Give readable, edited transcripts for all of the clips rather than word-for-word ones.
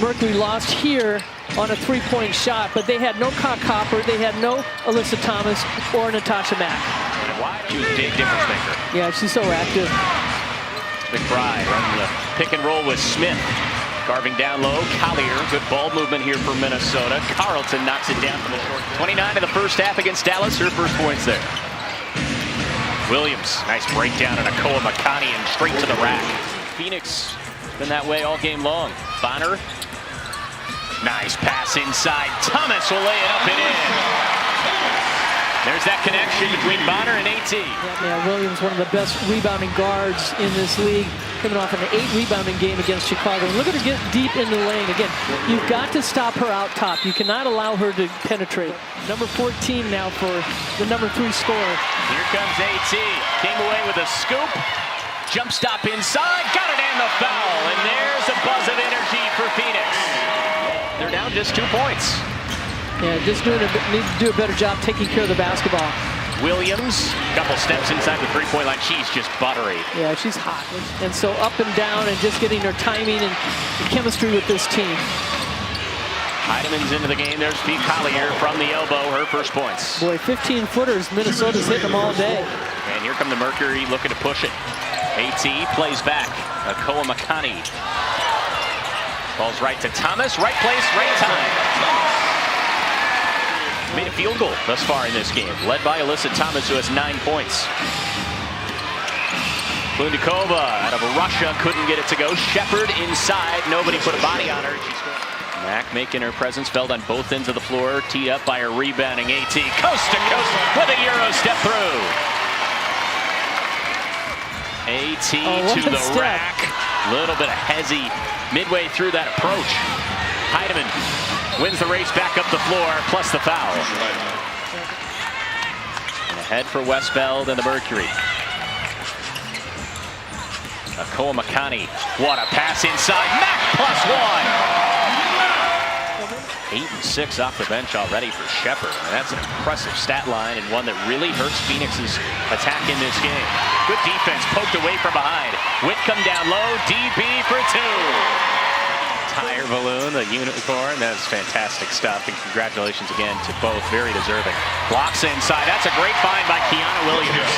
Mercury lost here on a three-point shot, but they had no Cock Hopper, they had no Alyssa Thomas or Natasha Mack. She was a big difference maker. Yeah, she's so active. McBride running the pick and roll with Smith. Carving down low, Collier, good ball movement here for Minnesota. Carlton knocks it down from the short. 29 of the first half against Dallas, her first points there. Williams, nice breakdown and Akoa Makani and straight to the rack. Phoenix been that way all game long. Bonner, nice pass inside. Thomas will lay it up and in. There's that connection between Bonner and AT. Yeah, Williams, one of the best rebounding guards in this league, coming off an 8 rebounding game against Chicago. And look at her get deep in the lane. Again, you've got to stop her out top. You cannot allow her to penetrate. Number 14 now for the number 3 scorer. Here comes AT. Came away with a scoop. Jump stop inside. Got it and the foul. And there's a buzz of energy for Phoenix. They're down just 2 points. Yeah, just need to do a better job taking care of the basketball. Williams, couple steps inside the three-point line. She's just buttery. Yeah, she's hot. And so up and down and just getting her timing and chemistry with this team. Heideman's into the game. There's Pete Collier from the elbow, her first points. Boy, 15-footers. Minnesota's hitting them all day. And here come the Mercury looking to push it. AT plays back. Akoa Makani. Ball's right to Thomas. Right place, right time. Made a field goal thus far in this game, led by Alyssa Thomas, who has 9 points. Bundikova out of Russia couldn't get it to go. Shepard inside, nobody put a body on her. Mack making her presence felt on both ends of the floor, teed up by her rebounding AT. Coast to coast with a Euro step through. AT to the rack. Little bit of hezzy midway through that approach. Heidemann wins the race back up the floor, plus the foul. And ahead for Westbeld and the Mercury. Akoa Makani, what a pass inside. Mack plus 1. 8 and 6 off the bench already for Shepard. And that's an impressive stat line and one that really hurts Phoenix's attack in this game. Good defense, poked away from behind. Whitcomb down low, DB for 2. Tire balloon, the unicorn, that's fantastic stuff, and congratulations again to both, very deserving. Blocks inside, that's a great find by Kiana Williams.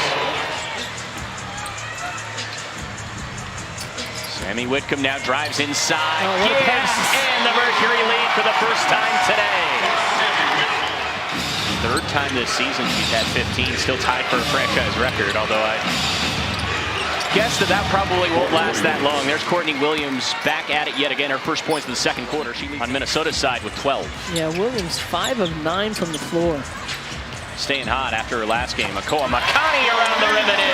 Sammy Whitcomb now drives inside, and the Mercury lead for the first time today. Third time this season she's had 15, still tied for a franchise record, although I guess that probably won't last that long. There's Courtney Williams back at it yet again. Her first points in the second quarter. She on Minnesota's side with 12. Yeah, Williams 5 of 9 from the floor. Staying hot after her last game. Akoa Makani around the rim and in.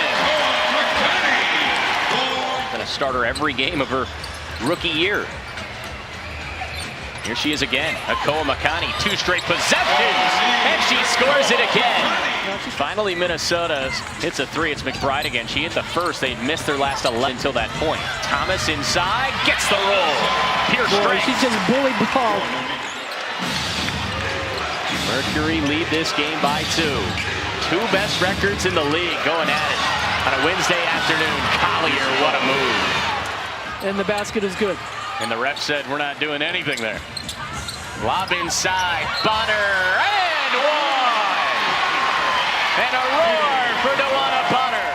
Been a starter every game of her rookie year. Here she is again. Akoa Makani, 2 straight possessions, and she scores it again. Finally, Minnesota hits a 3. It's McBride again. She hit the first. They'd missed their last 11 until that point. Thomas inside, gets the roll. Pure strength. She just bullied ball. Mercury lead this game by 2. 2 best records in the league going at it on a Wednesday afternoon. Collier, what a move. And the basket is good. And the ref said, we're not doing anything there. Lob inside, Bonner, and 1! And a roar for DeWanna Bonner.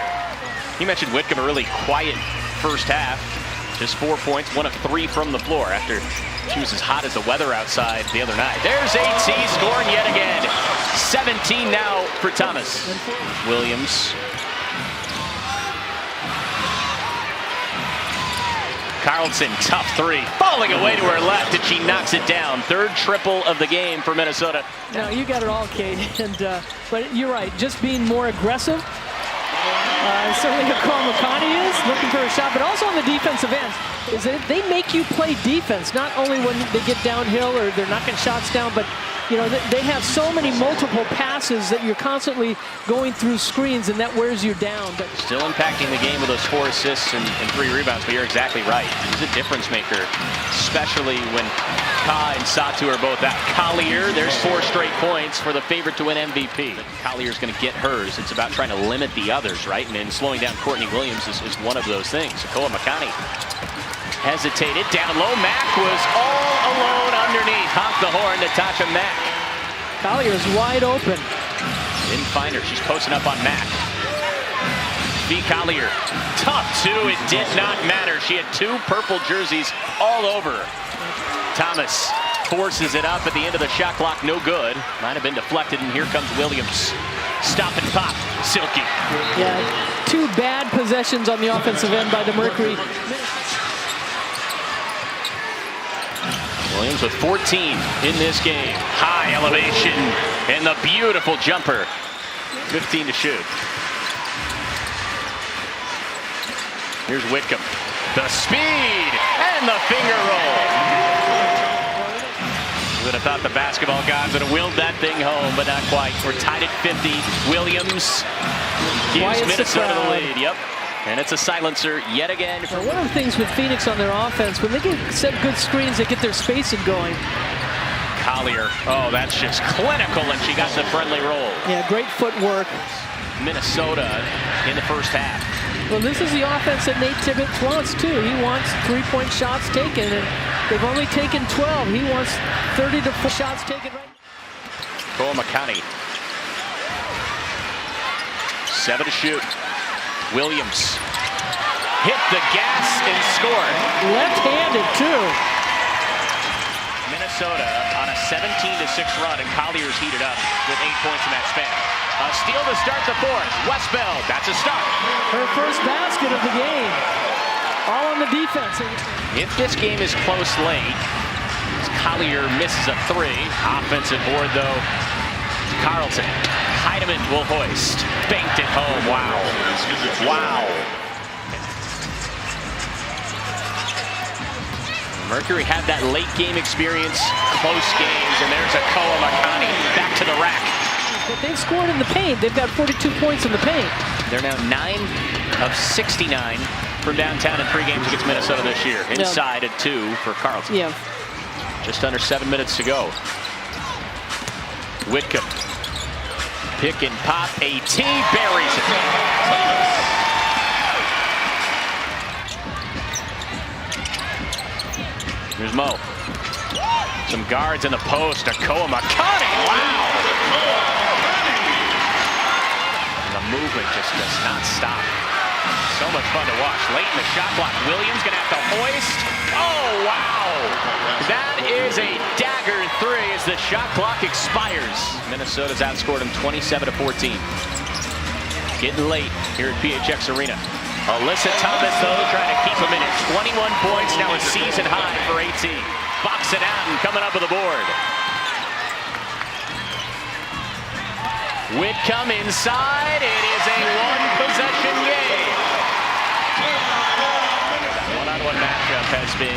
You mentioned Whitcomb, a really quiet first half. Just 4 points, 1 of 3 from the floor after she was as hot as the weather outside the other night. There's AT scoring yet again. 17 now for Thomas. Williams. Carlton, tough 3. Falling away to her left, and she knocks it down. 3rd triple of the game for Minnesota. No, you got it all, Kate. But you're right, just being more aggressive. Certainly Akoa Makani is looking for a shot, but also on the defensive end. Is that they make you play defense, not only when they get downhill or they're knocking shots down, but you know, they have so many multiple passes that you're constantly going through screens, and that wears you down. But still impacting the game with those 4 assists and 3 rebounds, but you're exactly right. He's a difference maker, especially when Ka and Satu are both out. Collier, there's 4 straight points for the favorite to win MVP. Collier's going to get hers. It's about trying to limit the others, right? And then slowing down Courtney Williams is one of those things. Akoa Makani hesitated. Down low, Mack was all alone underneath. Honk the horn to Tasha Mack. Collier is wide open. Didn't find her. She's posting up on Mack. B. Collier. Tough, too. It did not matter. She had 2 purple jerseys all over. Thomas forces it up at the end of the shot clock. No good. Might have been deflected, and here comes Williams. Stop and pop. Silky. Yeah, 2 bad possessions on the offensive end by the Mercury. Williams with 14 in this game. High elevation and the beautiful jumper. 15 to shoot. Here's Whitcomb. The speed and the finger roll. Would have thought the basketball gods would have willed that thing home, but not quite. We're tied at 50. Williams gives Minnesota the lead. Yep. And it's a silencer yet again. Now, one of the things with Phoenix on their offense, when they set good screens, they get their spacing going. Collier. Oh, that's just clinical, and she got the friendly roll. Yeah, great footwork. Minnesota in the first half. Well, this is the offense that Nate Tibbetts wants, too. He wants 3-point shots taken, and they've only taken 12. He wants 30 to 4 shots taken right now. Cole McConney. 7 to shoot. Williams. Hit the gas and scored. Left-handed, too. Minnesota on a 17-6 run, and Collier's heated up with 8 points in that span. A steal to start the 4th. Westbell, that's a start. Her first basket of the game. All on the defense. If this game is close late, Collier misses a 3. Offensive board, though. Carlton. Heidemann will hoist. Banked it home. Wow. Wow. Mercury had that late game experience, close games, and there's a Koa Makani back to the rack. But they've scored in the paint. They've got 42 points in the paint. They're now 9 of 69 from downtown in 3 games against Minnesota this year. Inside at 2 for Carlton. Yeah. Just under 7 minutes to go. Whitcomb. Pick and pop. AT buries it. Here's Mo. Some guards in the post. Koa Makani. Wow. And the movement just does not stop. So much fun to watch. Late in the shot clock. Williams gonna have to hoist. Oh, wow. That is a dagger 3 as the shot clock expires. Minnesota's outscored them 27-14. Getting late here at PHX Arena. Alyssa Thomas, though, trying to keep him in at 21 points. Now a season high for AT. Box it out and coming up with a board. Whitcomb inside. It is a 1-possession game. That one-on-one matchup has been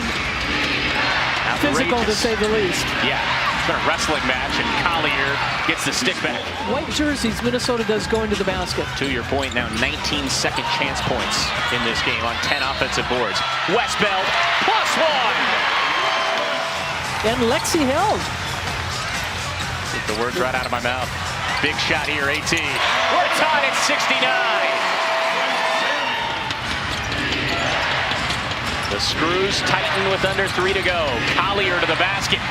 outrageous. Physical, to say the least. Yeah. It's been a wrestling match, and Collier gets the stick back. White jerseys, Minnesota does go into the basket. To your point, now 19 second chance points in this game on 10 offensive boards. Westbell, +1. And Lexi held. Get the words right out of my mouth. Big shot here, AT. We're tied at 69. The screws tighten with under 3 to go. Collier to the basket,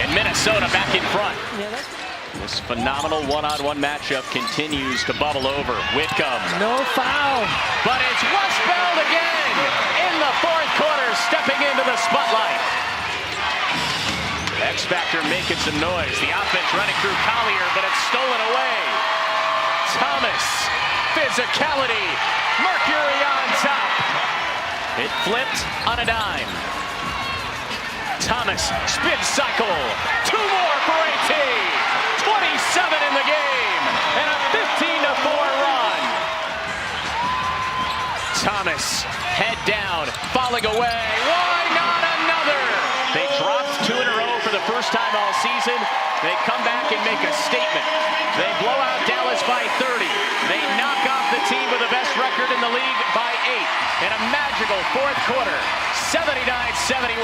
and Minnesota back in front. Yeah, this phenomenal one-on-one matchup continues to bubble over. Whitcomb. No foul. But it's Westbell again in the 4th quarter, stepping into the spotlight. X-Factor making some noise. The offense running through Collier, but it's stolen away. Thomas, physicality, Mercury on top. It flipped on a dime. Thomas, spin cycle. 2 more for AT. 27 in the game, and a 15-4 run. Thomas, head down, falling away. Why not another? They dropped 2 in a row for the first time all season. They come back and make a statement. They blow out Dallas by 30. They knock off the team with the best record in the league by 8. In a magical 4th quarter, 79-71.